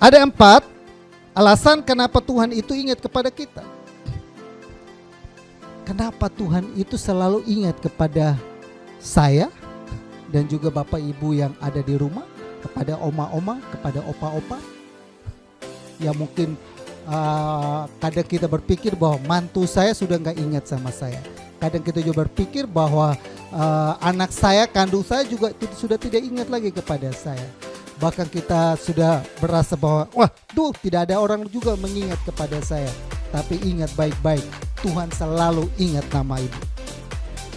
Ada 4 alasan kenapa Tuhan itu ingat kepada kita. Kenapa Tuhan itu selalu ingat kepada saya dan juga Bapak Ibu yang ada di rumah, kepada oma-oma, kepada opa-opa. Ya mungkin kadang kita berpikir bahwa mantu saya sudah nggak ingat sama saya. Kadang kita juga berpikir bahwa anak saya, kandung saya juga sudah tidak ingat lagi kepada saya. Bahkan kita sudah berasa bahwa tidak ada orang juga mengingat kepada saya. Tapi ingat baik-baik, Tuhan selalu ingat nama ibu.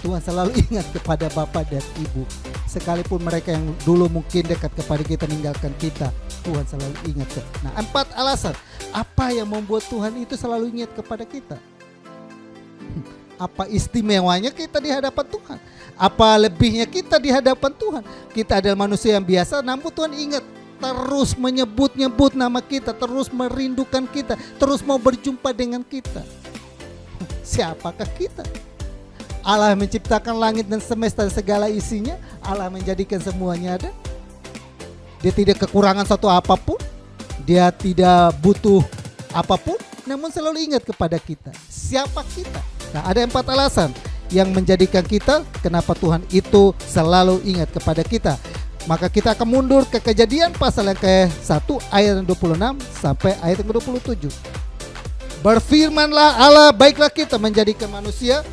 Tuhan selalu ingat kepada bapak dan ibu. Sekalipun mereka yang dulu mungkin dekat kepada kita meninggalkan kita, Tuhan selalu ingat. Nah, 4 alasan apa yang membuat Tuhan itu selalu ingat kepada kita. Apa istimewanya kita di hadapan Tuhan? Apa lebihnya kita di hadapan Tuhan? Kita adalah manusia yang biasa, namun Tuhan ingat, terus menyebut-nyebut nama kita, terus merindukan kita, terus mau berjumpa dengan kita. Siapakah kita? Allah menciptakan langit dan semesta dan segala isinya. Allah menjadikan semuanya ada. Dia tidak kekurangan satu apapun. Dia tidak butuh apapun, namun selalu ingat kepada kita. Siapa kita? Nah, ada 4 alasan yang menjadikan kita kenapa Tuhan itu selalu ingat kepada kita. Maka kita akan mundur ke Kejadian pasal yang ke-1 ayat 26 sampai ayat yang ke-27. Berfirmanlah Allah, baiklah kita menjadikan manusia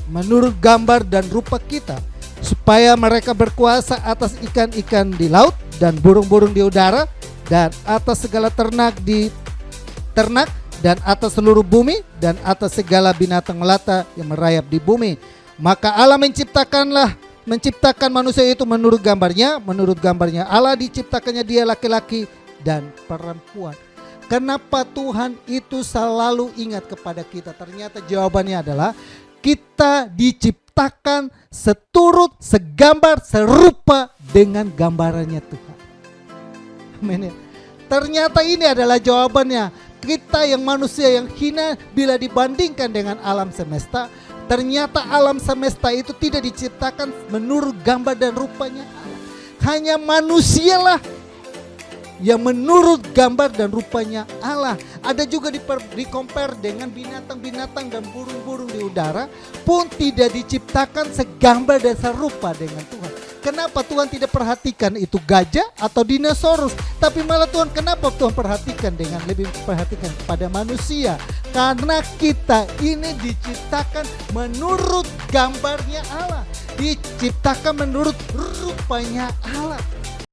menurut gambar dan rupa kita, supaya mereka berkuasa atas ikan-ikan di laut dan burung-burung di udara, dan atas segala ternak dan atas seluruh bumi, dan atas segala binatang melata yang merayap di bumi. Maka Allah menciptakan manusia itu menurut gambarnya Allah diciptakannya dia laki-laki dan perempuan. Kenapa Tuhan itu selalu ingat kepada kita? Ternyata jawabannya adalah kita diciptakan seturut, segambar, serupa dengan gambarannya Tuhan. Amin. Ternyata ini adalah jawabannya. Kita yang manusia yang hina bila dibandingkan dengan alam semesta, ternyata alam semesta itu tidak diciptakan menurut gambar dan rupanya Allah. Hanya manusialah yang menurut gambar dan rupanya Allah. Ada juga di-compare dengan binatang-binatang dan burung-burung di udara pun tidak diciptakan segambar dan serupa dengan Tuhan. Kenapa Tuhan tidak perhatikan itu gajah atau dinosaurus, tapi malah kenapa Tuhan perhatikan lebih perhatikan kepada manusia? Karena kita ini diciptakan menurut gambarnya Allah, diciptakan menurut rupanya Allah.